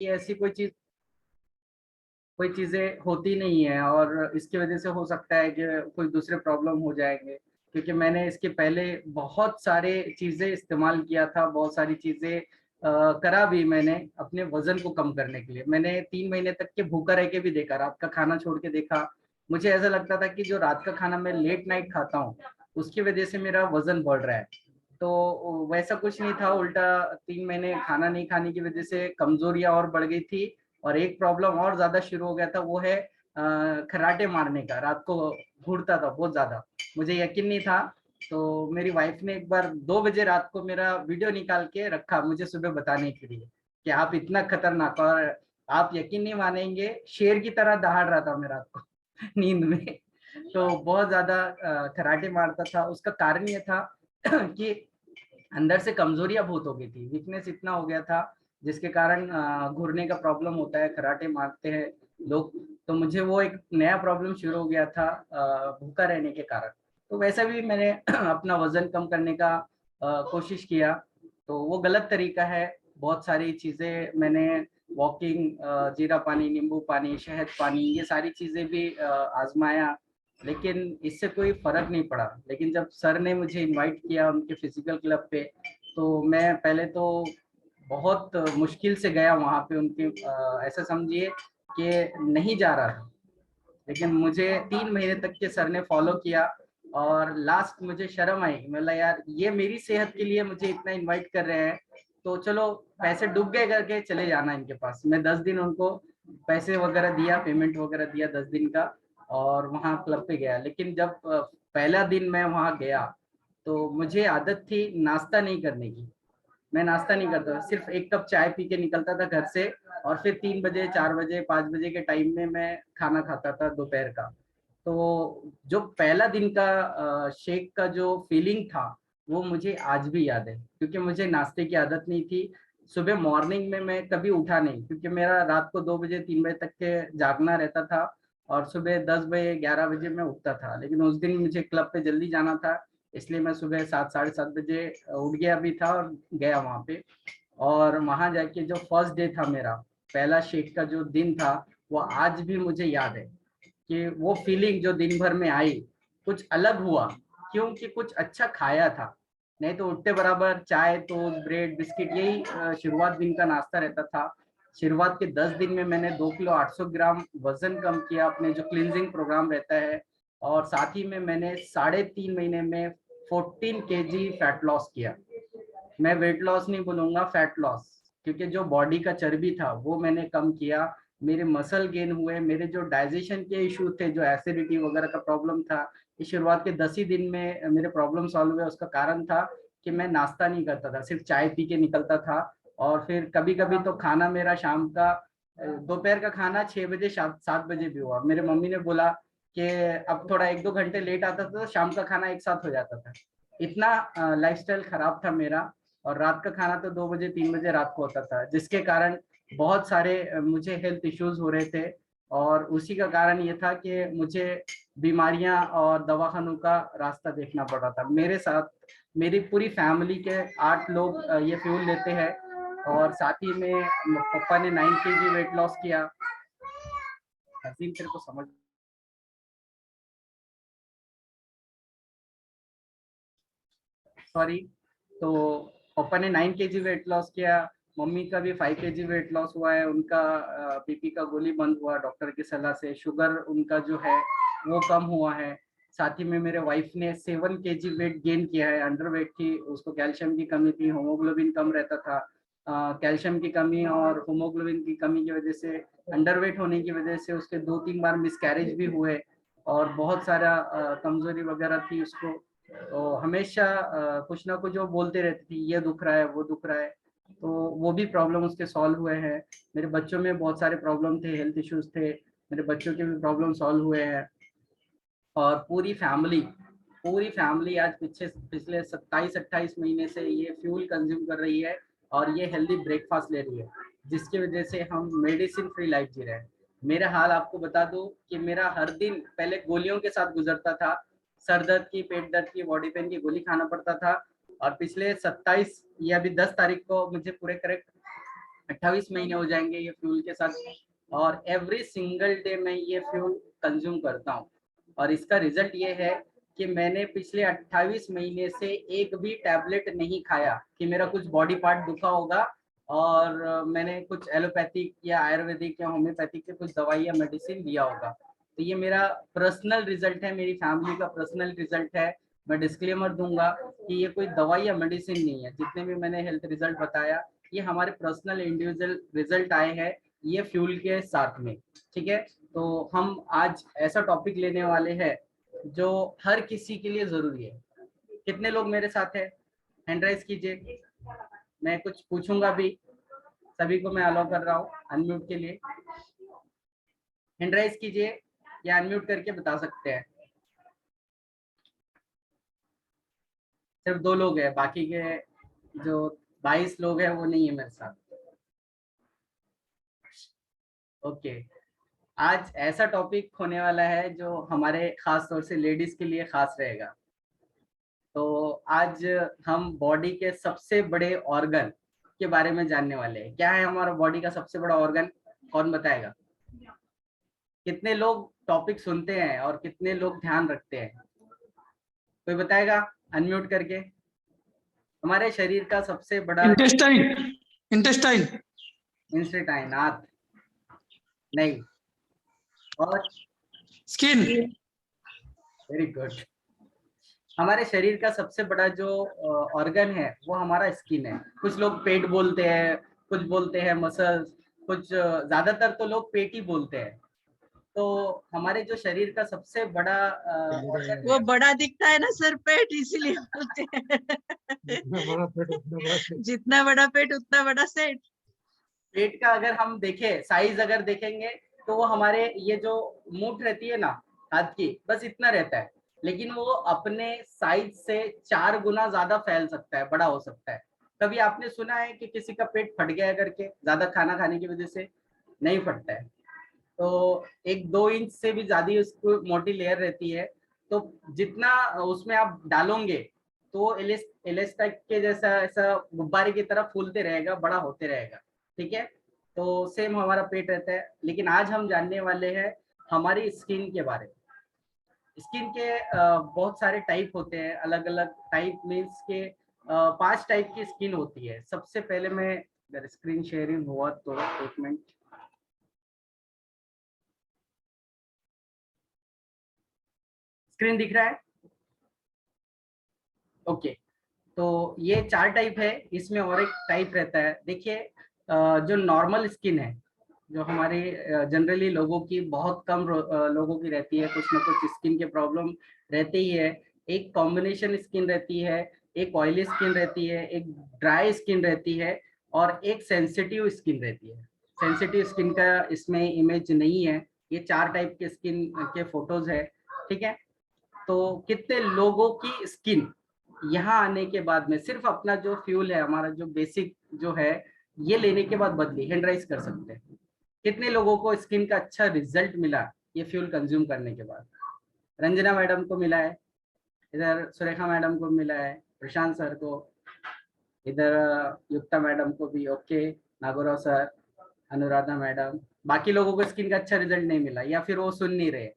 कि ऐसी कोई चीजें होती नहीं है, और इसकी वजह से हो सकता है कि कोई दूसरे प्रॉब्लम हो जाएंगे, क्योंकि मैंने इसके पहले बहुत सारे चीजें इस्तेमाल किया था, बहुत सारी चीजें करा भी मैंने अपने वजन को कम करने के लिए। मैंने 3 महीने तक के भूखा रह के भी देखा, रात का खाना छोड़ के देखा। मुझे ऐसा लगता था कि जो रात का खाना मैं लेट नाइट खाता हूँ उसकी वजह से मेरा वजन बढ़ रहा है। तो वैसा कुछ नहीं था, उल्टा 3 महीने खाना नहीं खाने की वजह से कमजोरियां और बढ़ गई थी। और एक प्रॉब्लम और ज्यादा शुरू हो गया था, वो है खर्राटे मारने का। रात को घूरता था बहुत ज्यादा, मुझे यकीन नहीं था। तो मेरी वाइफ ने एक बार 2 बजे रात को मेरा वीडियो निकाल के रखा मुझे सुबह बताने के लिए कि आप इतना खतरनाक, और आप यकीन नहीं मानेंगे, शेर की तरह दहाड़ रहा था मैं रात को नींद में। तो बहुत ज्यादा खर्राटे मारता था। उसका कारण ये था कि अंदर से कमजोरियां बहुत हो गई थी, वीकनेस इतना हो गया था जिसके कारण घुरने का प्रॉब्लम होता है, खराटे मारते हैं लोग। तो मुझे वो एक नया प्रॉब्लम शुरू हो गया था भूखा रहने के कारण। तो वैसा भी मैंने अपना वजन कम करने का कोशिश किया। तो वो गलत तरीका है। बहुत सारी चीजें मैंने, वॉकिंग, जीरा पानी, नींबू पानी, शहद पानी, ये सारी चीजें भी आजमाया, लेकिन इससे कोई फर्क नहीं पड़ा। लेकिन जब सर ने मुझे इनवाइट किया उनके फिजिकल क्लब पे, तो मैं पहले तो बहुत मुश्किल से गया वहां पे उनके, ऐसा समझिए कि नहीं जा रहा था। लेकिन मुझे 3 महीने तक के सर ने फॉलो किया, और लास्ट मुझे शर्म आई, मतलब यार ये मेरी सेहत के लिए मुझे इतना इनवाइट कर रहे हैं, तो चलो पैसे डूब गए करके चले जाना इनके पास। मैं 10 दिन उनको पैसे वगैरह दिया, पेमेंट वगैरह दिया 10 दिन का, और वहाँ क्लब पे गया। लेकिन जब पहला दिन मैं वहाँ गया, तो मुझे आदत थी नाश्ता नहीं करने की। मैं नाश्ता नहीं करता, सिर्फ एक कप चाय पी के निकलता था घर से, और फिर 3 बजे, 4 बजे, 5 बजे के टाइम में मैं खाना खाता था दोपहर का। तो जो पहला दिन का शेक का जो फीलिंग था, वो मुझे आज भी याद है, क्योंकि मुझे नाश्ते की आदत नहीं थी। सुबह मॉर्निंग में मैं कभी उठा नहीं, क्योंकि मेरा रात को 2 बजे, 3 बजे तक के जागना रहता था, और सुबह 10 बजे, 11 बजे मैं उठता था। लेकिन उस दिन मुझे क्लब पे जल्दी जाना था, इसलिए मैं सुबह 7, 7:30 बजे उठ गया भी था और गया वहाँ पे। और वहाँ जाके जो फर्स्ट डे था मेरा, पहला शेक का जो दिन था, वो आज भी मुझे याद है कि वो फीलिंग जो दिन भर में आई, कुछ अलग हुआ, क्योंकि कुछ अच्छा खाया था। नहीं तो उठते बराबर चाय, टोस्ट, ब्रेड, बिस्किट, यही शुरुआत दिन का नाश्ता रहता था। शुरुआत के 10 दिन में मैंने 2 किलो 800 ग्राम वजन कम किया, अपने जो क्लींजिंग प्रोग्राम रहता है। और साथ ही में मैंने 3.5 महीने में 14 kg फैट लॉस किया। मैं वेट लॉस नहीं बोलूंगा, फैट लॉस, क्योंकि जो बॉडी का चर्बी था वो मैंने कम किया। मेरे मसल गेन हुए, मेरे जो डाइजेशन के इशू थे, जो एसिडिटी वगैरह का प्रॉब्लम था, इस शुरुआत के 10 ही दिन में मेरे प्रॉब्लम सॉल्व हुए। उसका कारण था कि मैं नाश्ता नहीं करता था, सिर्फ चाय पी के निकलता था। और फिर कभी कभी तो खाना मेरा शाम का, दोपहर का खाना 6 बजे, 7 बजे भी हुआ। मेरे मम्मी ने बोला कि अब थोड़ा 1-2 घंटे लेट आता था तो शाम का खाना एक साथ हो जाता था। इतना लाइफस्टाइल खराब था मेरा। और रात का खाना तो 2 बजे, 3 बजे रात को होता था, जिसके कारण बहुत सारे मुझे हेल्थ इश्यूज हो रहे थे। और उसी का कारण ये था कि मुझे बीमारियां और दवाखानों का रास्ता देखना पड़ रहा था। मेरे साथ मेरी पूरी फैमिली के 8 लोग ये फ्यूल लेते हैं। और साथ ही में पापा ने 9 kg वेट लॉस किया। हसीन तेरे को समझ, सॉरी। तो पापा ने 9 kg वेट लॉस किया। मम्मी का भी 5 kg वेट लॉस हुआ है। उनका बीपी का गोली बंद हुआ डॉक्टर की सलाह से। शुगर उनका जो है वो कम हुआ है। साथ ही में मेरे वाइफ ने 7 kg वेट गेन किया है। अंडर वेट थी, उसको कैल्शियम की कमी थी, होमोग्लोबिन कम रहता था। कैल्शियम की कमी और होमोग्लोबिन की कमी की वजह से, अंडर वेट होने की वजह से उसके 2-3 बार मिसकैरेज भी हुए, और बहुत सारा कमजोरी वगैरह थी उसको। तो हमेशा कुछ ना कुछ वो बोलते रहती थी, ये दुख रहा है, वो दुख रहा है। तो वो भी प्रॉब्लम उसके सॉल्व हुए हैं। मेरे बच्चों में बहुत सारे प्रॉब्लम थे, हेल्थ इश्यूज थे, मेरे बच्चों के भी प्रॉब्लम सॉल्व हुए हैं। और पूरी फैमिली आज पिछले 27-28 महीने से ये फ्यूल कंज्यूम कर रही है, और ये हेल्दी ब्रेकफास्ट ले रही है, जिसकी वजह से हम मेडिसिन फ्री लाइफ जी रहे हैं। मेरा हाल आपको बता दूं कि मेरा हर दिन पहले गोलियों के साथ गुजरता था। सर दर्द की, पेट दर्द की, बॉडी पेन की गोली खाना पड़ता था। और पिछले 27 या अभी 10 तारीख को मुझे पूरे करेक्ट 28 महीने हो जाएंगे ये फ्यूल के साथ, और एवरी सिंगल डे मैं ये फ्यूल कंज्यूम करता हूँ। और इसका रिजल्ट ये है कि मैंने पिछले 28 महीने से एक भी टैबलेट नहीं खाया कि मेरा कुछ बॉडी पार्ट दुखा होगा और मैंने कुछ एलोपैथिक या आयुर्वेदिक या होम्योपैथिक के कुछ दवाई या मेडिसिन लिया होगा। तो ये मेरा पर्सनल रिजल्ट है, मेरी फैमिली का पर्सनल रिजल्ट है। मैं डिस्क्लेमर दूंगा कि ये कोई दवाई या मेडिसिन नहीं है, जितने भी मैंने हेल्थ रिजल्ट बताया ये हमारे पर्सनल इंडिविजुअल रिजल्ट आए हैं ये फ्यूल के साथ में। ठीक है, तो हम आज ऐसा टॉपिक लेने वाले हैं जो हर किसी के लिए जरूरी है। कितने लोग मेरे साथ है, हैंड राइज कीजिए। मैं कुछ पूछूंगा भी, सभी को मैं अलाउ कर रहा हूँ अनम्यूट के लिए। हैंड राइज कीजिए या अनम्यूट करके बता सकते हैं। सिर्फ 2 लोग हैं, बाकी के जो 22 लोग हैं वो नहीं है मेरे साथ। ओके, आज ऐसा टॉपिक होने वाला है जो हमारे खास तौर से लेडीज के लिए खास रहेगा। तो आज हम बॉडी के सबसे बड़े ऑर्गन के बारे में जानने वाले हैं। क्या है हमारा बॉडी का सबसे बड़ा ऑर्गन, कौन बताएगा? कितने लोग टॉपिक सुनते हैं और कितने लोग ध्यान रखते हैं? कोई बताएगा अनम्यूट करके? हमारे शरीर का सबसे बड़ा इंटेस्टाइन, इंटेस्टाइन, इंस्टेटाइन, आंत नहीं, और स्किन, वेरी गुड। हमारे शरीर का सबसे बड़ा जो ऑर्गन है वो हमारा स्किन है। कुछ लोग पेट बोलते हैं, कुछ बोलते हैं मसल्स, कुछ ज्यादातर तो लोग पेट ही बोलते हैं। तो हमारे जो शरीर का सबसे बड़ा ऑर्गन वो है, बड़ा दिखता है ना सर पेट, इसीलिए बोलते हैं। जितना बड़ा पेट उतना बड़ा सेट। पेट का अगर हम देखें, साइज अगर देखेंगे तो वो हमारे ये जो मूठ रहती है ना हाथ की, बस इतना रहता है, लेकिन वो अपने साइज से 4 गुना ज्यादा फैल सकता है, बड़ा हो सकता है। कभी आपने सुना है कि किसी का पेट फट गया करके ज्यादा खाना खाने की वजह से? नहीं फटता है। तो 1-2 इंच से भी ज्यादा उसको मोटी लेयर रहती है। तो जितना उसमें आप डालोगे तो इलास्टिक के जैसा ऐसा गुब्बारे की तरह फूलते रहेगा, बड़ा होते रहेगा। ठीक है, तो सेम हमारा पेट रहता है। लेकिन आज हम जानने वाले हैं हमारी स्किन के बारे में। स्किन के बहुत सारे टाइप होते हैं, अलग अलग टाइप मीन्स के 5 टाइप की स्किन होती है। सबसे पहले मैं, अगर स्क्रीन शेयरिंग हुआ तो एक मिनट। स्क्रीन दिख रहा है? ओके, तो ये 4 टाइप है, इसमें और एक टाइप रहता है। देखिए, जो नॉर्मल स्किन है, जो हमारे जनरली लोगों की बहुत कम लोगों की रहती है, कुछ ना कुछ स्किन के प्रॉब्लम रहते ही है। एक कॉम्बिनेशन स्किन रहती है, एक ऑयली स्किन रहती है, एक ड्राई स्किन रहती है, और एक सेंसिटिव स्किन रहती है। सेंसिटिव स्किन का इसमें इमेज नहीं है, ये 4 टाइप के स्किन के फोटोज है। ठीक है, तो कितने लोगों की स्किन यहाँ आने के बाद में सिर्फ अपना जो फ्यूल है, हमारा जो बेसिक जो है, ये लेने के बाद बदली, हैंड राइज कर सकते हैं। कितने लोगों को स्किन का अच्छा रिजल्ट मिला ये फ्यूल कंज्यूम करने के बाद? रंजना मैडम को मिला है, इधर सुरेखा मैडम को मिला है, प्रशांत सर को, इधर युक्ता मैडम को भी, ओके, नागौराव सर, अनुराधा मैडम। बाकी लोगों को स्किन का अच्छा रिजल्ट नहीं मिला या फिर वो सुन नहीं रहे।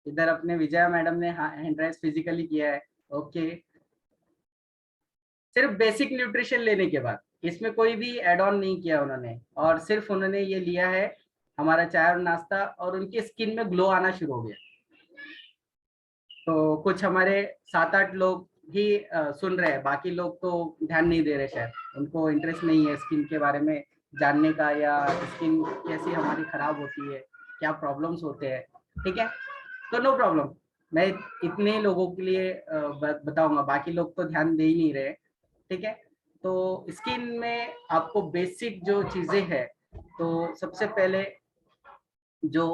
इधर अपने विजया मैडम ने हैंड राइज फिजिकली किया है, ओके। सिर्फ बेसिक न्यूट्रिशन लेने के बाद, इसमें कोई भी एड ऑन नहीं किया उन्होंने, और सिर्फ उन्होंने ये लिया है हमारा चाय और नाश्ता, और उनकी स्किन में ग्लो आना शुरू हो गया। तो कुछ हमारे 7-8 लोग ही सुन रहे हैं, बाकी लोग तो ध्यान नहीं दे रहे, शायद उनको इंटरेस्ट नहीं है स्किन के बारे में जानने का, या स्किन कैसी हमारी खराब होती है, क्या प्रॉब्लम्स होते हैं। ठीक है, तो नो प्रॉब्लम, मैं इतने लोगों के लिए बताऊंगा, बाकी लोग तो ध्यान दे ही नहीं रहे। ठीक है, तो स्किन में आपको बेसिक जो चीजें हैं, तो सबसे पहले जो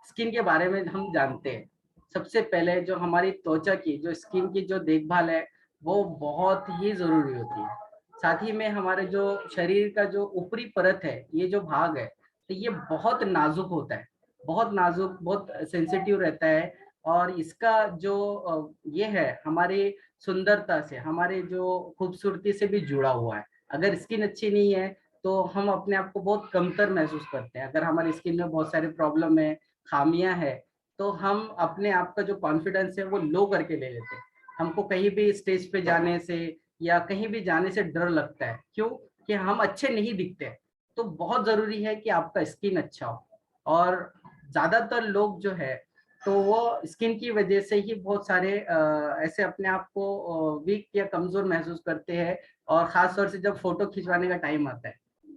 स्किन के बारे में हम जानते हैं, सबसे पहले जो हमारी त्वचा की, जो स्किन की जो देखभाल है, वो बहुत ही जरूरी होती है। साथ ही में हमारे जो शरीर का जो ऊपरी परत है, ये जो भाग है, तो ये बहुत नाजुक होता है, बहुत नाजुक, बहुत सेंसिटिव रहता है। और इसका जो ये है हमारी सुंदरता से, हमारे जो खूबसूरती से भी जुड़ा हुआ है। अगर स्किन अच्छी नहीं है तो हम अपने आप को बहुत कमतर महसूस करते हैं। अगर हमारी स्किन में बहुत सारे प्रॉब्लम है, खामियां है, तो हम अपने आप का जो कॉन्फिडेंस है वो लो करके ले लेते हैं। हमको कहीं भी स्टेज पे जाने से या कहीं भी जाने से डर लगता है। क्यों? कि हम अच्छे नहीं दिखते हैं। तो बहुत जरूरी है कि आपका स्किन अच्छा हो। और ज्यादातर लोग जो है तो वो स्किन की वजह से ही बहुत सारे ऐसे अपने आप को वीक या कमजोर महसूस करते हैं। और खास तौर से जब फोटो खिंचवाने का टाइम आता है,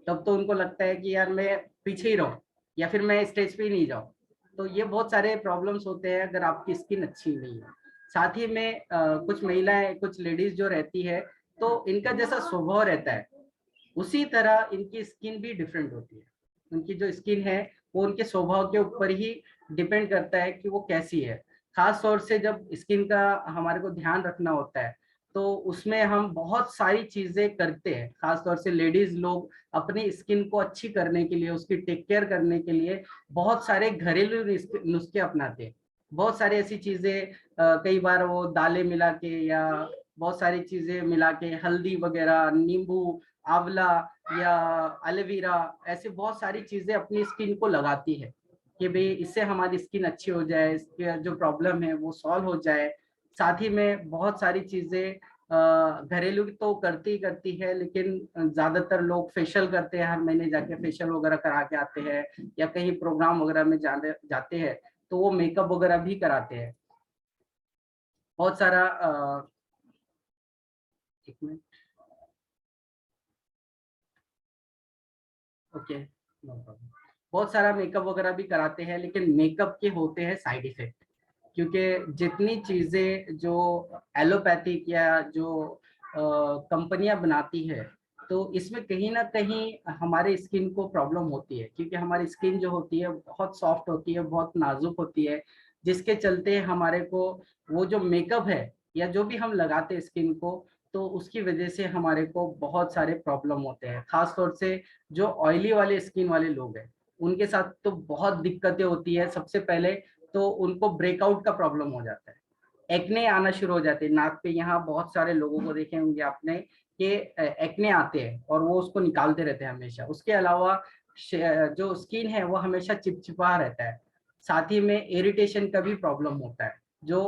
तब तो उनको लगता है कि यार मैं पीछे ही रहूं या फिर मैं स्टेज पे ही नहीं जाऊं। तो ये बहुत सारे प्रॉब्लम्स होते हैं अगर आपकी स्किन अच्छी नहीं है। साथ ही में कुछ महिलाएं, कुछ लेडीज जो रहती है, तो इनका जैसा स्वभाव रहता है उसी तरह इनकी स्किन भी डिफरेंट होती है। उनकी जो स्किन है वो उनके स्वभाव के ऊपर ही डिपेंड करता है कि वो कैसी है। खास तौर से जब स्किन का हमारे को ध्यान रखना होता है, तो उसमें हम बहुत सारी चीजें करते हैं। खास तौर से लेडीज लोग अपनी स्किन को अच्छी करने के लिए, उसकी टेक केयर करने के लिए बहुत सारे घरेलू नुस्खे अपनाते हैं। बहुत सारी ऐसी चीजें, कई बार वो दालें मिला के या बहुत सारी चीजें मिला के, हल्दी वगैरह, नींबू, आंवला या एलोवेरा, ऐसे बहुत सारी चीजें अपनी स्किन को लगाती है कि भाई इससे हमारी स्किन अच्छी हो जाए, इसके जो प्रॉब्लम है वो सॉल्व हो जाए। साथ ही में बहुत सारी चीजें घरेलू तो करती ही करती है, लेकिन ज्यादातर लोग फेशियल करते हैं। हर महीने जाके फेशियल वगैरह करा के आते हैं या कहीं प्रोग्राम वगैरह में जाते हैं तो वो मेकअप वगैरह भी कराते हैं। बहुत सारा एक मिनट, ओके, नो प्रॉब्लम। बहुत सारा मेकअप वगैरह भी कराते हैं, लेकिन मेकअप के होते हैं साइड इफेक्ट। क्योंकि जितनी चीजें जो एलोपैथिक या जो कंपनियां बनाती है, तो इसमें कहीं ना कहीं हमारे स्किन को प्रॉब्लम होती है। क्योंकि हमारी स्किन जो होती है बहुत सॉफ्ट होती है, बहुत नाजुक होती है, जिसके चलते हमारे को वो जो मेकअप है या जो भी हम लगाते हैं स्किन को, तो उसकी वजह से हमारे को बहुत सारे प्रॉब्लम होते हैं। खास तौर से जो ऑयली वाले स्किन वाले लोग हैं, उनके साथ तो बहुत दिक्कतें होती है। सबसे पहले तो उनको ब्रेकआउट का प्रॉब्लम हो जाता है, एक्ने आना शुरू हो जाते हैं नाक पे। यहाँ बहुत सारे लोगों को देखे होंगे आपने कि एक्ने आते हैं और वो उसको निकालते रहते हैं हमेशा। उसके अलावा जो स्किन है वो हमेशा चिपचिपा रहता है। साथ ही में इरिटेशन का भी प्रॉब्लम होता है जो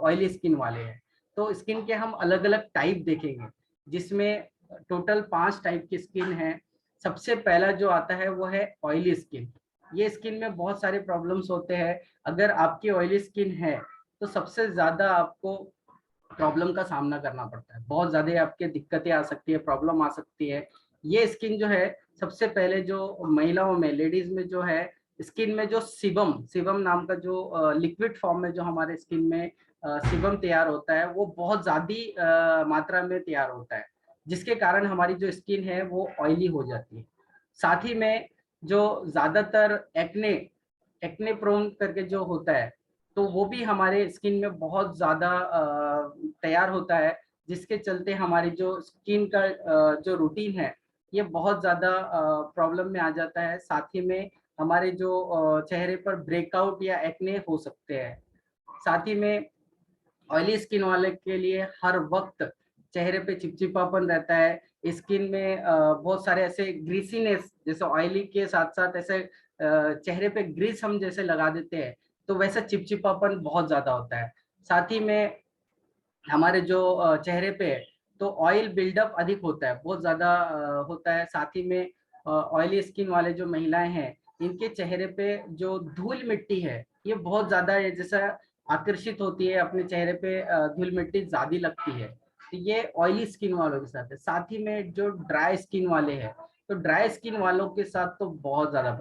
ऑयली स्किन वाले हैं। तो स्किन के हम अलग अलग टाइप देखेंगे, जिसमें टोटल 5 टाइप की स्किन है। सबसे पहला जो आता है वो है ऑयली स्किन। ये स्किन में बहुत सारे प्रॉब्लम्स होते हैं। अगर आपकी ऑयली स्किन है तो सबसे ज्यादा आपको प्रॉब्लम का सामना करना पड़ता है। बहुत ज्यादा आपके दिक्कतें आ सकती है, प्रॉब्लम आ सकती है। ये स्किन जो है, सबसे पहले जो महिलाओं में, लेडीज में जो है, स्किन में जो सीबम सीबम नाम का जो लिक्विड फॉर्म में जो हमारे स्किन में सीबम तैयार होता है, वो बहुत ज्यादा मात्रा में तैयार होता है, जिसके कारण हमारी जो स्किन है वो ऑयली हो जाती है। साथ ही में जो ज्यादातर एक्ने एक्ने प्रोन करके जो होता है, तो वो भी हमारे स्किन में बहुत ज्यादा तैयार होता है, जिसके चलते हमारी जो स्किन का जो रूटीन है ये बहुत ज्यादा प्रॉब्लम में आ जाता है। साथ ही में हमारे जो चेहरे पर ब्रेकआउट या एक्ने हो सकते हैं। साथ ही में ऑयली स्किन वाले के लिए हर वक्त चेहरे पे चिपचिपापन रहता है। स्किन में बहुत सारे ऐसे ग्रीसीनेस, जैसे ऑयली के साथ साथ ऐसे चेहरे पे ग्रीस हम जैसे लगा देते हैं, तो वैसा चिपचिपापन बहुत ज्यादा होता है। साथ ही में हमारे जो चेहरे पे है, तो ऑयल बिल्डअप अधिक होता है, बहुत ज्यादा होता है। साथ ही में ऑयली स्किन वाले जो महिलाएं हैं, इनके चेहरे पे जो धूल मिट्टी है ये बहुत ज्यादा है, जैसा आकर्षित होती है अपने चेहरे पे, धूल मिट्टी ज्यादा लगती है। तो ये ऑयली स्किन वालों के साथ है। साथ ही में जो ड्राई स्किन वाले हैं, तो ड्राई स्किन वालों के साथ तो बहुत ज्यादा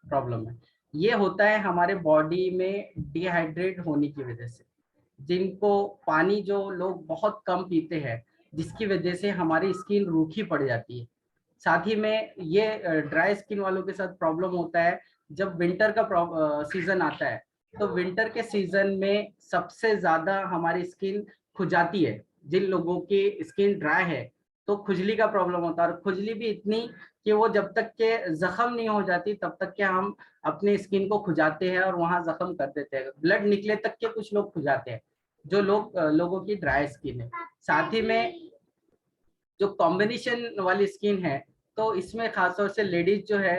प्रॉब्लम है। ये होता है हमारे बॉडी में डिहाइड्रेट होने की वजह से। जिनको पानी जो लोग बहुत कम पीते हैं, जिसकी वजह से हमारी स्किन रूखी पड़ जाती है। साथ ही में ये ड्राई स्किन वालों के साथ प्रॉब्लम होता है जब विंटर का सीजन आता है। तो विंटर के सीजन में सबसे ज्यादा हमारी स्किन खुजाती है। जिन लोगों की स्किन ड्राई है तो खुजली का प्रॉब्लम होता है, और खुजली भी इतनी कि वो जब तक के जख्म नहीं हो जाती तब तक के हम अपनी स्किन को खुजाते हैं और वहां जख्म कर देते हैं, ब्लड निकले तक के कुछ लोग खुजाते हैं, जो लोगों की ड्राई स्किन है। साथ ही में जो कॉम्बिनेशन वाली स्किन है, तो इसमें खासतौर से लेडीज जो है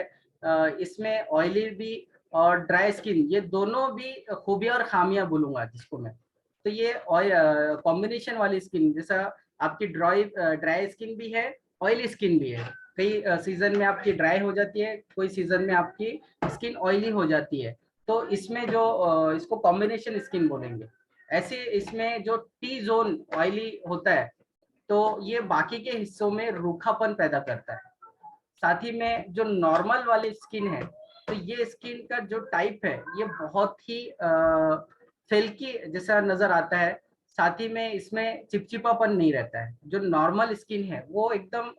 इसमें ऑयली भी और ड्राई स्किन, ये दोनों भी खूबियां और खामियां बोलूंगा जिसको मैं। तो ये कॉम्बिनेशन वाली स्किन, जैसा आपकी ड्राई स्किन भी है, ऑयली स्किन भी है। कई सीजन में आपकी ड्राई हो जाती है, कोई सीजन में आपकी स्किन ऑयली हो जाती है। तो इसमें जो इसको कॉम्बिनेशन स्किन बोलेंगे। ऐसे इसमें जो टी जोन ऑयली होता है तो ये बाकी के हिस्सों में रूखापन पैदा करता है। साथ ही में जो नॉर्मल वाली स्किन है, तो ये स्किन का जो टाइप है ये बहुत ही सिल्की जैसा नजर आता है। साथ ही में इसमें चिपचिपापन नहीं रहता है। जो नॉर्मल स्किन है वो एकदम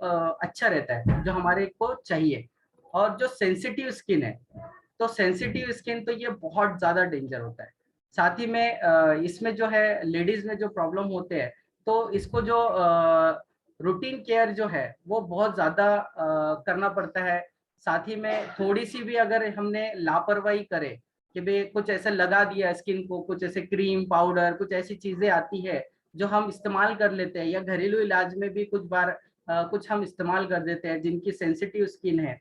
अच्छा रहता है, जो हमारे को चाहिए। और जो सेंसिटिव स्किन है, तो सेंसिटिव स्किन तो ये बहुत ज्यादा डेंजर होता है। साथ ही में इसमें जो है लेडीज में जो प्रॉब्लम होते हैं, तो इसको जो रूटीन केयर जो है वो बहुत ज्यादा करना पड़ता है। साथ ही में थोड़ी सी भी अगर हमने लापरवाही करे कि भाई कुछ ऐसा लगा दिया स्किन को, कुछ ऐसे क्रीम पाउडर कुछ ऐसी चीजें आती है जो हम इस्तेमाल कर लेते हैं, या घरेलू इलाज में भी कुछ बार कुछ हम इस्तेमाल कर देते हैं जिनकी सेंसिटिव स्किन है,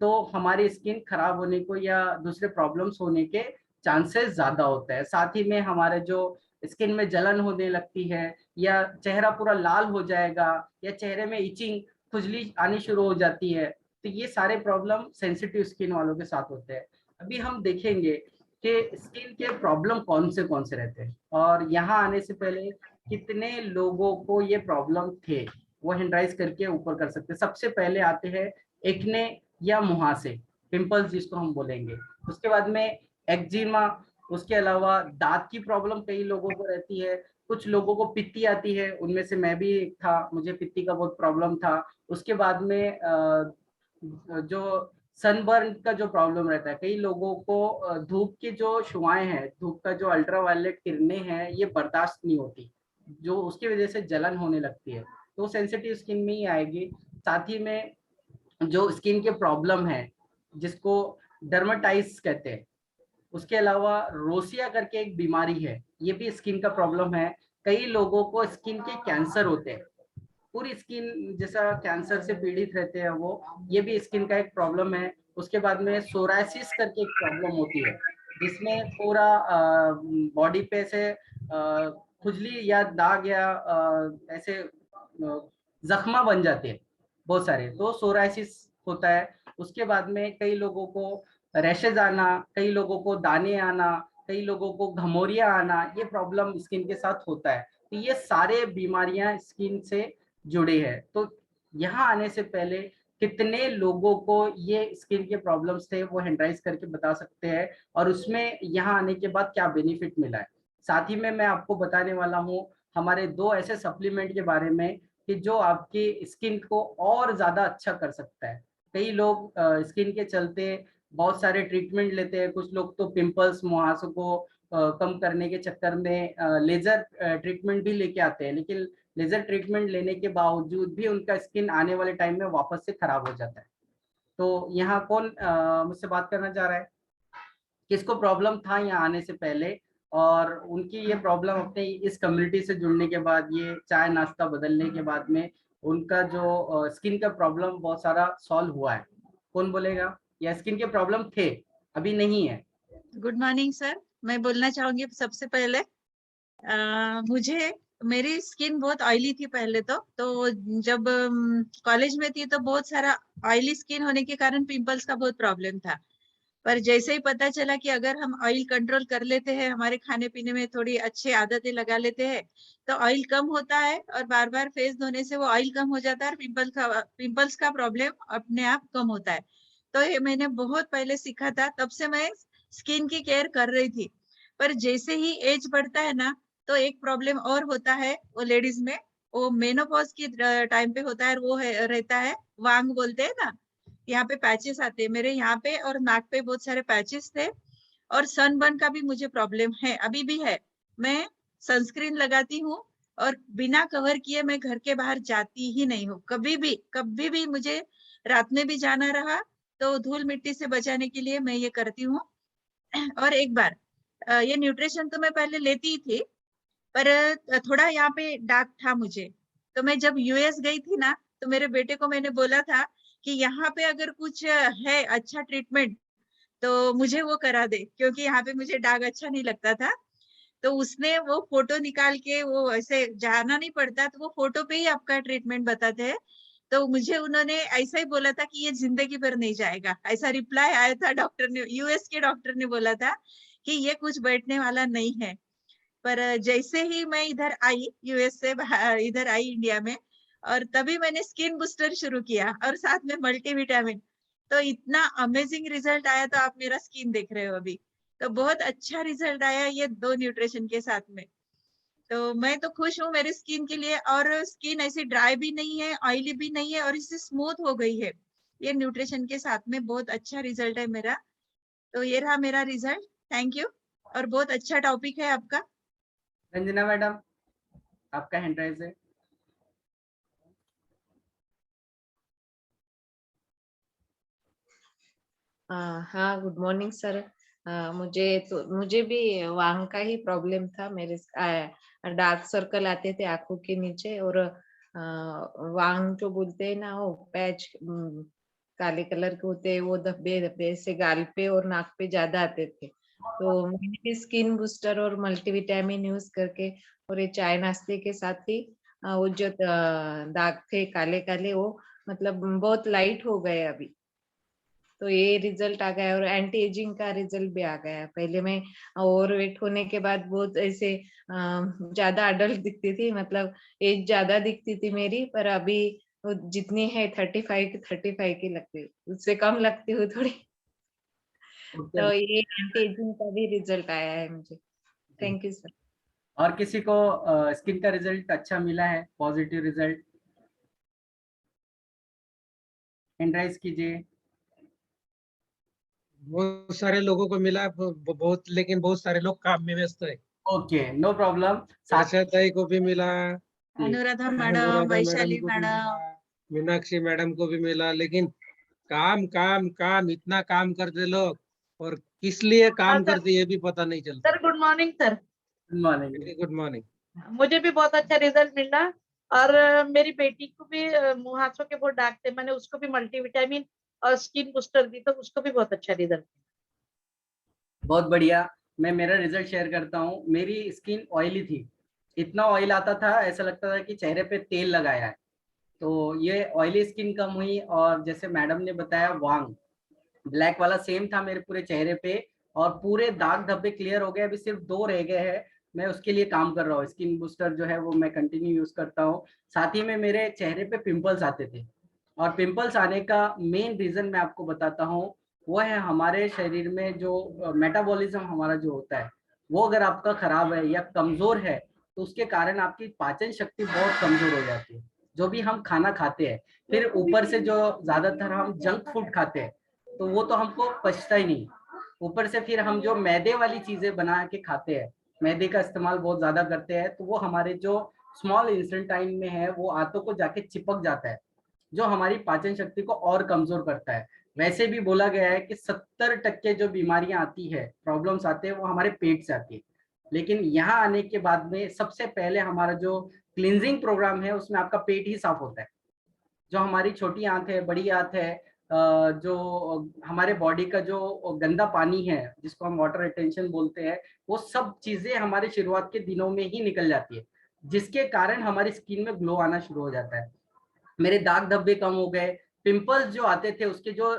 तो हमारी स्किन खराब होने को या दूसरे प्रॉब्लम्स होने के चांसेस ज्यादा होते हैं। साथ ही में हमारे जो स्किन में जलन होने लगती है, या चेहरा पूरा लाल हो जाएगा, या चेहरे में इचिंग खुजली आनी शुरू हो जाती है। तो ये सारे प्रॉब्लम सेंसिटिव स्किन वालों के साथ होते हैं। अभी हम देखेंगे कि स्किन के प्रॉब्लम कौन से रहते हैं, और यहाँ आने से पहले कितने लोगों को ये प्रॉब्लम थे वो हैंडराइज करके ऊपर कर सकते हैं। सबसे पहले आते हैं एक्ने या मुहासे, पिंपल्स जिसको हम बोलेंगे। उसके बाद में एक्जिमा, उसके अलावा दांत की प्रॉब्लम कई लोगों को रहती है। कुछ लोगों को पित्ती आती है, उनमें से मैं भी एक था, मुझे पित्ती का बहुत प्रॉब्लम था। उसके बाद में जो सनबर्न का जो प्रॉब्लम रहता है, कई लोगों को धूप की जो शुआएं हैं, धूप का जो अल्ट्रावायलेट किरणें हैं ये बर्दाश्त नहीं होती, जो उसकी वजह से जलन होने लगती है, तो सेंसिटिव स्किन में ही आएगी। साथ ही में जो स्किन के प्रॉब्लम है जिसको डर्मेटाइटिस कहते हैं, उसके अलावा रोसिया करके एक बीमारी है, ये भी स्किन का प्रॉब्लम है। कई लोगों को स्किन के कैंसर होते हैं, पूरी स्किन जैसा कैंसर से पीड़ित रहते हैं वो, ये भी स्किन का एक प्रॉब्लम है। उसके बाद में सोरायसिस करके एक प्रॉब्लम होती है, जिसमें पूरा बॉडी पे से खुजली या दाग या ऐसे जख्मा बन जाते हैं बहुत सारे, तो सोरायसिस होता है। उसके बाद में कई लोगों को रैशेज आना, कई लोगों को दाने आना, कई लोगों को घमौरिया आना, ये प्रॉब्लम स्किन के साथ होता है। तो ये सारे बीमारियां स्किन से जुड़ी है। तो यहाँ आने से पहले कितने लोगों को ये स्किन के प्रॉब्लम्स थे वो हैंडराइज करके बता सकते हैं, और उसमें यहाँ आने के बाद क्या बेनिफिट मिला है। साथ ही में मैं आपको बताने वाला हूँ हमारे 2 ऐसे सप्लीमेंट के बारे में कि जो आपकी स्किन को और ज्यादा अच्छा कर सकता है। कई लोग स्किन के चलते बहुत सारे ट्रीटमेंट लेते हैं, कुछ लोग तो पिंपल्स मुहासों को कम करने के चक्कर में लेजर ट्रीटमेंट भी लेके आते हैं, लेकिन लेजर ट्रीटमेंट लेने के बावजूद भी उनका स्किन आने वाले टाइम में वापस से खराब हो जाता है। तो यहाँ कौन मुझसे बात करना चाह रहा है, किसको प्रॉब्लम था यहाँ आने से पहले, और उनकी ये प्रॉब्लम अपने इस कम्युनिटी से जुड़ने के बाद, ये चाय नाश्ता बदलने के बाद में उनका जो स्किन का प्रॉब्लम बहुत सारा सॉल्व हुआ है। कौन बोलेगा, या स्किन के प्रॉब्लम थे अभी नहीं है? गुड मॉर्निंग सर, मैं बोलना चाहूंगी सबसे पहले मुझे मेरी स्किन बहुत ऑयली थी पहले तो जब कॉलेज में थी तो बहुत सारा ऑयली स्किन होने के कारण पिंपल्स का बहुत प्रॉब्लम था। पर जैसे ही पता चला कि अगर हम ऑयल कंट्रोल कर लेते हैं, हमारे खाने पीने में थोड़ी अच्छी आदतें लगा लेते हैं, तो ऑयल कम होता है और बार बार फेस धोने से वो ऑयल कम हो जाता है और पिंपल्स का प्रॉब्लम अपने आप कम होता है। तो ये मैंने बहुत पहले सीखा था, तब से मैं स्किन की केयर कर रही थी। पर जैसे ही एज बढ़ता है ना, तो एक प्रॉब्लम और होता है वो लेडीज में, वो मेनोपॉज की टाइम पे होता है, वो रहता है वांग बोलते हैं ना, यहाँ पे पैचेस आते हैं मेरे यहाँ पे और नाक पे बहुत सारे पैचेस थे। और सनबर्न का भी मुझे प्रॉब्लम है, अभी भी है। मैं सनस्क्रीन लगाती हूँ और बिना कवर किए मैं घर के बाहर जाती ही नहीं हूँ कभी भी मुझे रात में भी जाना रहा तो धूल मिट्टी से बचाने के लिए मैं ये करती हूँ। और एक बार ये न्यूट्रिशन तो मैं पहले लेती ही थी, पर थोड़ा यहाँ पे डार्क था मुझे। तो मैं जब यूएस गई थी ना, तो मेरे बेटे को मैंने बोला था कि यहाँ पे अगर कुछ है अच्छा ट्रीटमेंट तो मुझे वो करा दे, क्योंकि यहाँ पे मुझे दाग अच्छा नहीं लगता था। तो उसने वो फोटो निकाल के, वो ऐसे जाना नहीं पड़ता, तो वो फोटो पे ही आपका ट्रीटमेंट बताते हैं। तो मुझे उन्होंने ऐसा ही बोला था कि ये जिंदगी भर नहीं जाएगा, ऐसा रिप्लाई आया था। डॉक्टर ने, यूएस के डॉक्टर ने बोला था कि ये कुछ बैठने वाला नहीं है। पर जैसे ही मैं इधर आई, यूएस से इधर आई इंडिया में, और तभी मैंने स्किन बूस्टर शुरू किया और साथ में मल्टीविटामिन। तो इतना अमेजिंग रिजल्ट आया। तो आप मेरा स्किन देख रहे हो अभी, तो बहुत अच्छा रिजल्ट आया ये 2 न्यूट्रिशन के साथ में। तो मैं तो खुश हूँ मेरी स्किन के लिए, और स्किन ऐसी ड्राई भी नहीं है, ऑयली भी नहीं है, और इससे स्मूथ हो गई है ये न्यूट्रिशन के साथ में। बहुत अच्छा रिजल्ट है मेरा। तो ये रहा मेरा रिजल्ट। Thank you. और बहुत अच्छा टॉपिक है आपका। रंजना मैडम, आपका हैंड राइज है। हाँ, गुड मॉर्निंग सर। मुझे भी वांग का ही प्रॉब्लम था। मेरे डार्क सर्कल आते थे आंखों के नीचे, और वांग जो बोलते हैं ना, वो पैच काले कलर के होते हैं, वो धब्बे धब्बे से गाल पे और नाक पे ज्यादा आते थे। तो मैंने भी स्किन बूस्टर और मल्टीविटामिन यूज करके, और ये चाय नाश्ते के साथ ही वो जो दाग थे काले काले, वो मतलब बहुत लाइट हो गए अभी। तो ये रिजल्ट आ गया, और एंटी एजिंग का रिजल्ट भी आ गया। पहले मैं ओवरवेट होने के बाद बहुत ऐसे ज्यादा अडल्ट दिखती थी, मतलब एज ज्यादा दिखती थी मेरी, पर अभी वो जितनी है 35 की लगती, उससे कम लगती हूँ थोड़ी। ओके तो ये एंटी एजिंग का भी रिजल्ट आया है मुझे। जी। Thank you sir. और किसी को स्किन का रिजल्ट अच्छा मिला है, पॉजिटिव रिजल्ट? हैंड राइज कीजिए। बहुत सारे लोगों को मिला, बहुत, लेकिन बहुत सारे लोग काम में व्यस्त है। Okay, no problem. वर्षा ताई को भी मिला, अनुराधा मैडम, अनुराधा मैडम वैशाली को भी मैडम। मिला, मीनाक्षी मैडम को भी मिला, लेकिन काम काम काम, इतना काम करते लोग, और किस लिए हाँ काम सर। करते ये भी पता नहीं चलता। Sir good morning sir. Good morning. Very good morning. मुझे भी बहुत अच्छा रिजल्ट मिला, और मेरी बेटी को भी मुहासों के बहुत दाग थे, मैंने उसको भी मल्टीविटामिन और स्किन बूस्टर दी, तो उसको भी बहुत अच्छा रिजल्ट। बहुत बढ़िया। मैं मेरा रिजल्ट शेयर करता हूँ। मेरी स्किन ऑयली थी, इतना ऑयल आता था ऐसा लगता था कि चेहरे पे तेल लगाया है। तो ये ऑयली स्किन कम हुई, और जैसे मैडम ने बताया वांग ब्लैक वाला सेम था मेरे पूरे चेहरे पे, और पूरे दाग धब्बे क्लियर हो गए। अभी सिर्फ 2 रह गए हैं, मैं उसके लिए काम कर रहा हूँ। स्किन बूस्टर जो है वो मैं कंटिन्यू यूज करता हूँ। साथ ही में मेरे चेहरे पे पिंपल्स आते थे, और पिंपल्स आने का मेन रीजन मैं आपको बताता हूँ, वो है हमारे शरीर में जो मेटाबॉलिज्म हमारा जो होता है, वो अगर आपका खराब है या कमजोर है, तो उसके कारण आपकी पाचन शक्ति बहुत कमजोर हो जाती है। जो भी हम खाना खाते हैं, फिर ऊपर से जो ज्यादातर हम जंक फूड खाते हैं, तो वो तो हमको पचता ही नहीं। ऊपर से फिर हम जो मैदे वाली चीजें बना के खाते हैं, मैदे का इस्तेमाल बहुत ज्यादा करते हैं, तो वो हमारे जो स्मॉल इंटेस्टाइन में है वो आंतों को जाके चिपक जाता है, जो हमारी पाचन शक्ति को और कमजोर करता है। वैसे भी बोला गया है कि 70% जो बीमारियां आती है, प्रॉब्लम्स आते हैं, वो हमारे पेट से आती है। लेकिन यहाँ आने के बाद में सबसे पहले हमारा जो क्लींजिंग प्रोग्राम है, उसमें आपका पेट ही साफ होता है। जो हमारी छोटी आंत है, बड़ी आंत है, जो हमारे बॉडी का जो गंदा पानी है जिसको हम वाटर रिटेंशन बोलते हैं, वो सब चीजें हमारे शुरुआत के दिनों में ही निकल जाती है, जिसके कारण हमारी स्किन में ग्लो आना शुरू हो जाता है। मेरे दाग धब्बे कम हो गए। पिंपल्स जो आते थे उसके जो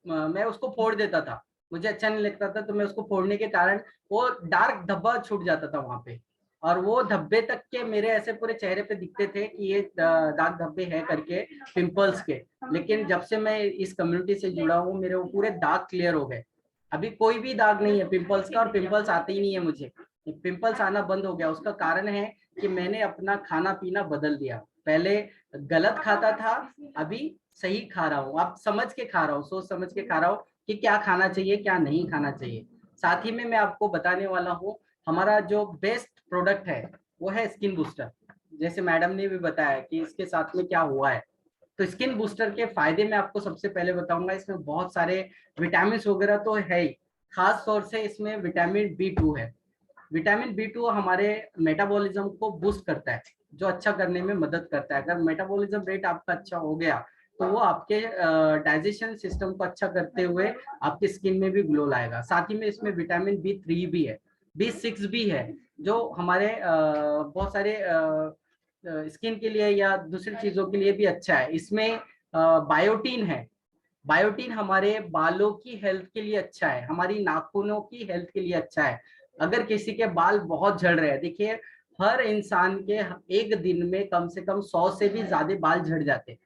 मैं उसको फोड़ देता था, मुझे अच्छा नहीं लगता था, तो मैं उसको फोड़ने के कारण वो डार्क धब्बा छूट जाता था वहां पे, और वो धब्बे तक के मेरे ऐसे पूरे चेहरे पे दिखते थे कि ये दाग धब्बे हैं करके, पिंपल्स के। लेकिन जब से मैं इस कम्युनिटी से जुड़ा हूँ, मेरे वो पूरे दाग क्लियर हो गए। अभी कोई भी दाग नहीं है पिंपल्स का, और पिंपल्स आते ही नहीं है मुझे। पिंपल्स आना बंद हो गया। उसका कारण है कि मैंने अपना खाना पीना बदल दिया। पहले गलत खाता था, अभी सही खा रहा हूँ। आप समझ के खा रहा हूँ, सोच समझ के खा रहा हूँ कि क्या खाना चाहिए क्या नहीं खाना चाहिए। साथ ही में मैं आपको बताने वाला हूँ, हमारा जो बेस्ट प्रोडक्ट है वो है स्किन बूस्टर। जैसे मैडम ने भी बताया कि इसके साथ में क्या हुआ है, तो स्किन बूस्टर के फायदे मैं आपको सबसे पहले बताऊंगा। इसमें बहुत सारे विटामिन वगैरह तो है ही, खास तौर से इसमें विटामिन B2 है। विटामिन B2 हमारे मेटाबॉलिज्म को बूस्ट करता है, जो अच्छा करने में मदद करता है। अगर मेटाबॉलिज्म रेट आपका अच्छा हो गया, तो वो आपके डाइजेशन सिस्टम को अच्छा करते हुए आपके स्किन में भी ग्लो लाएगा। साथ ही में इसमें विटामिन B3 भी है, B6 भी है, जो हमारे बहुत सारे स्किन के लिए या दूसरी चीजों के लिए भी अच्छा है। इसमें बायोटीन है, बायोटीन हमारे बालों की हेल्थ के लिए अच्छा है, हमारी नाखूनों की हेल्थ के लिए अच्छा है। अगर किसी के बाल बहुत झड़ रहे हैं, देखिए हर इंसान के एक दिन में कम से कम 100 से भी ज्यादा बाल झड़ जाते हैं।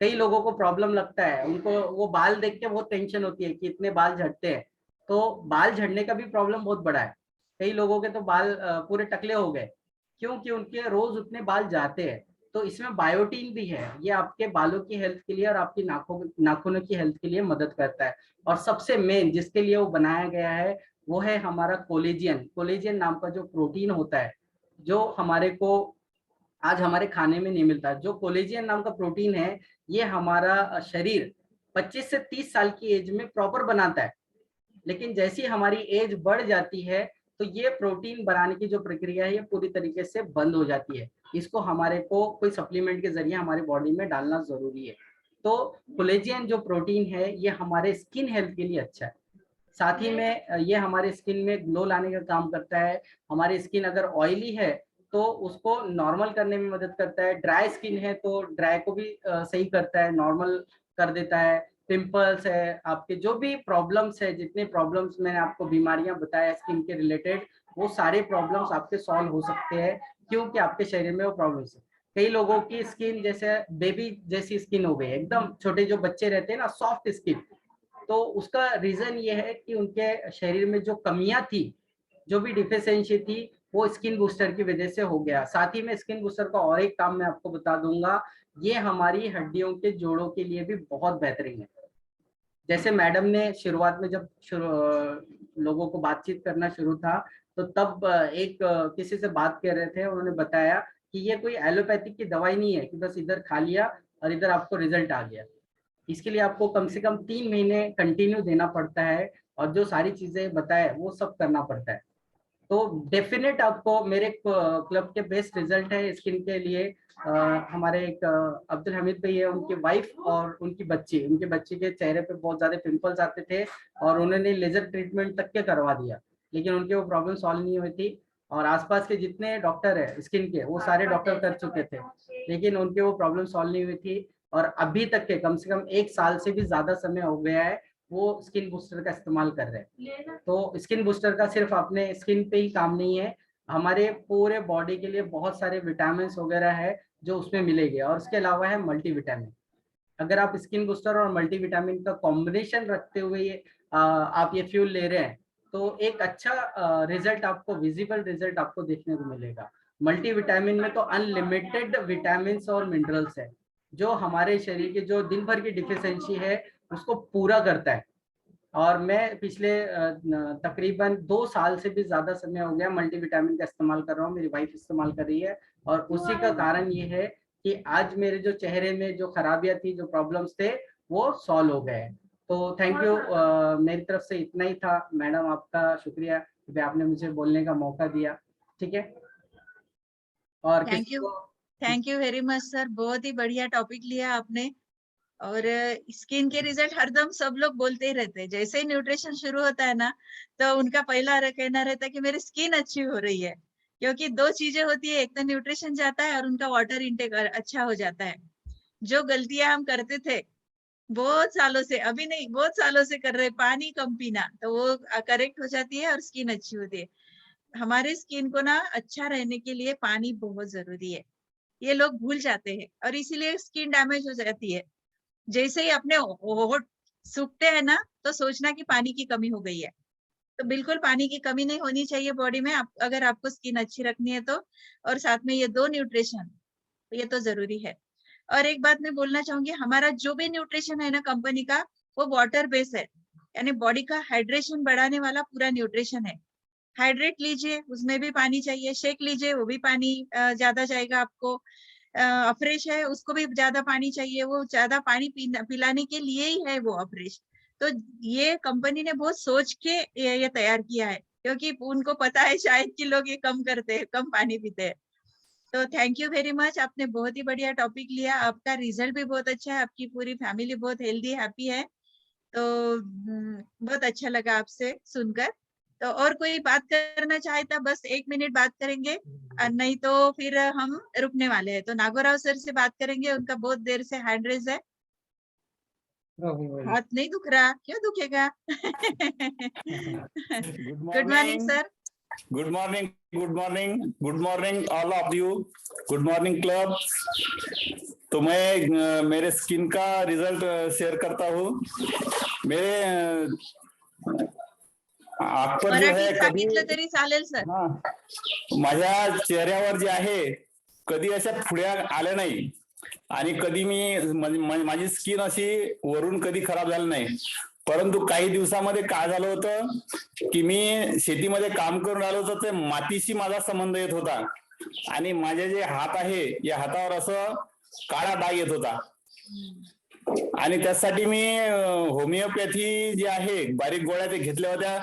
कई लोगों को प्रॉब्लम लगता है, उनको वो बाल देख के बहुत टेंशन होती है कि इतने बाल झड़ते हैं। तो बाल झड़ने का भी प्रॉब्लम बहुत बड़ा है। कई लोगों के तो बाल पूरे टकले हो गए, क्योंकि उनके रोज उतने बाल जाते हैं। तो इसमें बायोटीन भी है, ये आपके बालों की हेल्थ के लिए और आपकी नाखूनों की हेल्थ के लिए मदद करता है। और सबसे मेन जिसके लिए वो बनाया गया है वो है हमारा कोलेजियन। कोलेजियन नाम का जो प्रोटीन होता है, जो हमारे को आज हमारे खाने में नहीं मिलता। जो कोलेजियन नाम का प्रोटीन है, ये हमारा शरीर 25 से 30 साल की एज में प्रॉपर बनाता है, लेकिन जैसी हमारी एज बढ़ जाती है तो ये प्रोटीन बनाने की जो प्रक्रिया है ये पूरी तरीके से बंद हो जाती है। इसको हमारे को कोई सप्लीमेंट के जरिए हमारी बॉडी में डालना जरूरी है। तो कोलेजियन जो प्रोटीन है ये हमारे स्किन हेल्थ के लिए अच्छा है। साथ ही में ये हमारे स्किन में ग्लो लाने का काम करता है। हमारी स्किन अगर ऑयली है तो उसको नॉर्मल करने में मदद करता है, ड्राई स्किन है तो ड्राई को भी सही करता है, नॉर्मल कर देता है। पिंपल्स है, आपके जो भी प्रॉब्लम्स है, जितने प्रॉब्लम्स मैंने आपको बीमारियां बताया स्किन के रिलेटेड, वो सारे प्रॉब्लम्स आपके सॉल्व हो सकते हैं, क्योंकि आपके शरीर में वो प्रॉब्लम्स है। कई लोगों की स्किन जैसे बेबी जैसी स्किन हो गई, एकदम छोटे जो बच्चे रहते हैं ना, सॉफ्ट स्किन। तो उसका रीजन ये है कि उनके शरीर में जो कमियां थी, जो भी डिफिशियंसी थी, वो स्किन बूस्टर की वजह से हो गया। साथ ही में स्किन बूस्टर का और एक काम मैं आपको बता दूंगा, ये हमारी हड्डियों के जोड़ों के लिए भी बहुत बेहतरीन है। जैसे मैडम ने शुरुआत में जब लोगों को बातचीत करना शुरू था, तो तब एक किसी से बात कर रहे थे, उन्होंने बताया कि ये कोई एलोपैथिक की दवाई नहीं है कि बस इधर खा लिया और इधर आपको रिजल्ट आ गया। इसके लिए आपको कम से कम 3 महीने कंटिन्यू देना पड़ता है, और जो सारी चीजें बताए वो सब करना पड़ता है। तो डेफिनेट आपको मेरे क्लब के बेस्ट रिजल्ट है स्किन के लिए। हमारे एक अब्दुल हमीद भाई है, उनकी वाइफ और उनके बच्चे के चेहरे पे बहुत ज्यादा पिंपल्स आते थे और उन्होंने लेजर ट्रीटमेंट तक के करवा दिया, लेकिन उनके वो प्रॉब्लम सॉल्व नहीं हुई थी। और आसपास के जितने डॉक्टर है स्किन के, वो सारे डॉक्टर कर चुके थे, लेकिन उनके वो प्रॉब्लम सॉल्व नहीं हुई थी। और अभी तक के कम से कम 1 साल से भी ज्यादा समय हो गया है वो स्किन बूस्टर का इस्तेमाल कर रहे हैं। तो स्किन बूस्टर का सिर्फ अपने स्किन पे ही काम नहीं है, हमारे पूरे बॉडी के लिए बहुत सारे विटामिन वगैरह है जो उसमें मिलेंगे। और इसके अलावा है मल्टीविटामिन। अगर आप स्किन बूस्टर और मल्टीविटामिन का कॉम्बिनेशन रखते हुए आप ये फ्यूल ले रहे हैं, तो एक अच्छा रिजल्ट आपको, विजिबल रिजल्ट आपको देखने को मिलेगा। मल्टीविटामिन में तो अनलिमिटेड विटामिन और मिनरल्स है, जो हमारे शरीर के जो दिन भर की डिफिशियंसी है उसको पूरा करता है। और मैं पिछले तकरीबन 2 साल से भी ज्यादा समय हो गया मल्टीविटामिन का इस्तेमाल कर रहा हूँ, मेरी वाइफ इस्तेमाल कर रही है। और उसी का कारण ये है कि आज मेरे जो चेहरे में जो खराबियां थी, जो प्रॉब्लम्स थे, वो सॉल्व हो गए। तो थैंक यू, मेरी तरफ से इतना ही था। मैडम आपका शुक्रिया कि आपने मुझे बोलने का मौका दिया। ठीक है, और thank you very much sir, बहुत ही बढ़िया टॉपिक लिया आपने। और स्किन के रिजल्ट हरदम सब लोग बोलते ही रहते हैं, जैसे ही न्यूट्रिशन शुरू होता है ना, तो उनका पहला कहना रहता है कि मेरी स्किन अच्छी हो रही है। क्योंकि 2 चीजें होती है, एक तो न्यूट्रिशन जाता है और उनका वाटर इंटेक अच्छा हो जाता है। जो गलतियां हम करते थे बहुत सालों से, अभी नहीं बहुत सालों से कर रहे, पानी कम पीना, तो वो करेक्ट हो जाती है और स्किन अच्छी होती है। हमारे स्किन को ना अच्छा रहने के लिए पानी बहुत जरूरी है, ये लोग भूल जाते हैं और इसीलिए स्किन डैमेज हो जाती है। जैसे ही अपने होठ सूखते हैं ना, तो सोचना कि पानी की कमी हो गई है। तो बिल्कुल पानी की कमी नहीं होनी चाहिए बॉडी में, अगर आपको स्किन अच्छी रखनी है तो। और साथ में ये 2 न्यूट्रिशन, ये तो जरूरी है। और एक बात मैं बोलना चाहूंगी, हमारा जो भी न्यूट्रिशन है ना कंपनी का, वो वाटर बेस है, यानी बॉडी का हाइड्रेशन बढ़ाने वाला पूरा न्यूट्रिशन है। हाइड्रेट लीजिए, उसमें भी पानी चाहिए, शेक लीजिए, वो भी पानी ज्यादा जाएगा आपको। अफ्रेश है, उसको भी ज्यादा पानी चाहिए, वो ज्यादा पानी पिलाने के लिए ही है वो अफ्रेश। तो ये कंपनी ने बहुत सोच के ये तैयार किया है, क्योंकि उनको पता है शायद कि लोग ये कम करते हैं, कम पानी पीते हैं। तो थैंक यू वेरी मच, आपने बहुत ही बढ़िया टॉपिक लिया, आपका रिजल्ट भी बहुत अच्छा है, आपकी पूरी फैमिली बहुत हेल्दी हैप्पी है, तो बहुत अच्छा लगा आपसे सुनकर। तो और कोई बात करना चाहे तो बस 1 मिनट बात करेंगे, और नहीं तो फिर हम रुकने वाले हैं। तो नागोराव सर से बात करेंगे, उनका बहुत देर से हैंड रेज है। हाथ नहीं दुख रहा? क्यों दुखेगा? Good morning sir. Good morning, good morning, good morning all of you. Good morning club. तो मैं मेरे स्किन का रिजल्ट शेयर करता हूँ। मेरे आग पर जो है मराठीत कधी सांगितलं तरी चालेल सर. माझ्या चेहऱ्यावर जे आहे कधी अशा फुड्या आल्या नाही आणि कधी मी माझी स्किन अशी वरून कधी खराब झाली नाही. परंतु काही दिवसामध्ये काय झालं होतं की मी शेतीमध्ये काम करून आलो होतो, ते मातीशी माझा संबंध येत होता आणि माझे जे हात आहे या हातावर असं काळा डाग येत होता आणि त्यासाठी मी होमिओपॅथी जे आहे बारीक गोळ्या ते घेतल्या होत्या.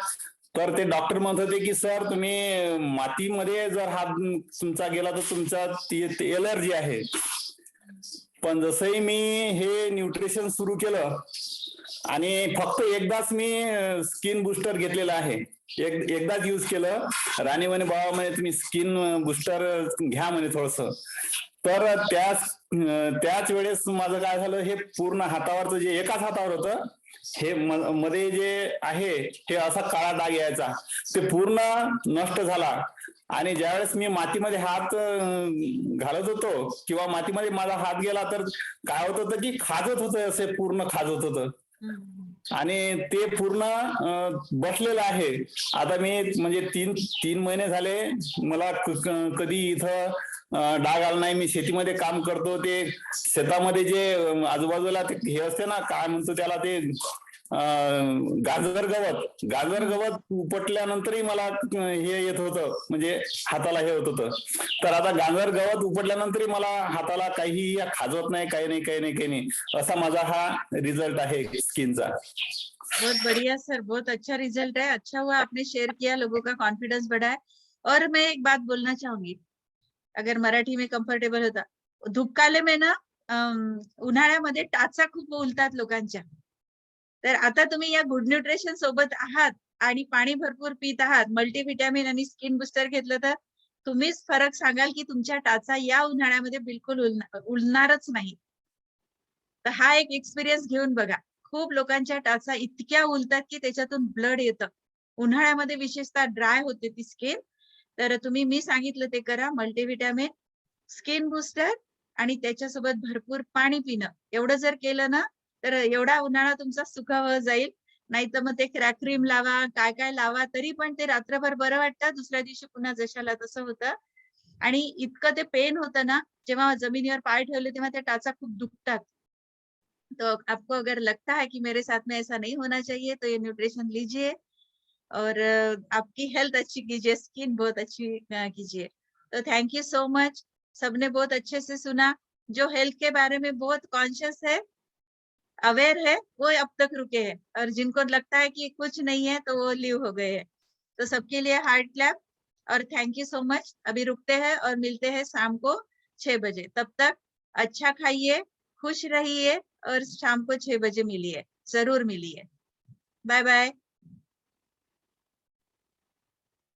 तर ते डॉक्टर म्हणत होते की सर तुम्ही मातीमध्ये जर हात तुमचा गेला तर तुमचा ती एलर्जी आहे. पण जसंही मी हे न्यूट्रिशन सुरू केलं आणि फक्त एकदाच मी स्किन बुस्टर घेतलेला आहे, एकदाच यूज केलं. राणी म्हणे बाबा म्हणे तुम्ही स्किन बुस्टर घ्या म्हणे थोडस. तर त्याच वेळेस माझं काय झालं, हे पूर्ण हातावरचं जे एकाच हातावर होतं हे मध्ये जे आहे हे असा काळा डाग यायचा, ते पूर्ण नष्ट झाला. आणि ज्यावेळेस मी मातीमध्ये हात घालत होतो किंवा मातीमध्ये माझा हात गेला तर काय होत होतं की खाजत होतं, असे पूर्ण खाजत होतं आणि ते पूर्ण बसलेलं आहे. आता मी म्हणजे तीन महिने झाले मला कधी इथं डाग आला नाही. मी शेतीमध्ये काम करतो, ते शेतामध्ये जे आजूबाजूला हे असते ना काय म्हणतो त्याला, ते गाजर गवत उपटल्यानंतरही मला हे येत होतं, म्हणजे हाताला हे होत होतं. तर आता गाजर गवत उपटल्यानंतरही मला हाताला काही खाजवत नाही, काही नाही. असा माझा हा रिझल्ट आहे स्किनचा. बहुत बढ़िया सर, बहुत अच्छा रिजल्ट है। अच्छा हुआ आपने शेयर किया, लोगों का कॉन्फिडेंस बढ़ा है। और मैं एक बात बोलना चाहूंगी, अगर मराठी में कम्फर्टेबल होता, धुपकाले में ना उन्हाळ्यामध्ये टाचा खूप उलतात लोकांच्या. तर आता तुम्ही या गुड न्यूट्रिशन सोबत आहात आणि पाणी भरपूर पित आहात, मल्टीव्हिटॅमिन आणि स्किन बुस्टर घेतलं, तर तुम्हीच फरक सांगाल की तुमच्या टाचा या उन्हाळ्यामध्ये बिलकुल उलणारच नाही. तर हा एक एक्सपिरियन्स घेऊन बघा. खूप लोकांच्या टाचा इतक्या उलतात की त्याच्यातून ब्लड येतं. उन्हाळ्यामध्ये विशेषतः ड्राय होते ती स्किन. तर तुम्ही मी सांगितलं ते करा, मल्टीव्हिटॅमिन, स्किन बुस्टर आणि त्याच्यासोबत भरपूर पाणी पिणं. एवढं जर केलं ना तर एवढा उन्हाळा तुमचा सुखावह जाईल. नाही तर मग ते क्रॅक क्रीम लावा, काय लावा, तरी पण ते रात्रभर बरं वाटतं, दुसऱ्या दिवशी पुन्हा जशाला तसं होतं. आणि इतकं ते पेन होतं ना, जेव्हा जमिनीवर पाय ठेवले तेव्हा त्या टाचा खूप दुखतात. तो आपको अगर लगता है कि मेरे साथ में ऐसा नहीं होना चाहिए तो ये न्यूट्रिशन लीजिए और आपकी हेल्थ अच्छी कीजिए, स्किन बहुत अच्छी कीजिए। तो थैंक यू सो मच, सबने बहुत अच्छे से सुना। जो हेल्थ के बारे में बहुत कॉन्शियस है, अवेयर है, वो अब तक रुके हैं, और जिनको लगता है कि कुछ नहीं है तो वो लीव हो गए हैं। तो सबके लिए हार्ड क्लैप और थैंक यू सो मच। अभी रुकते हैं और मिलते हैं शाम को 6 बजे। तब तक अच्छा खाइए, खुश रहिए और शाम को 6 बजे मिलिए, जरूर मिलिए। Bye bye.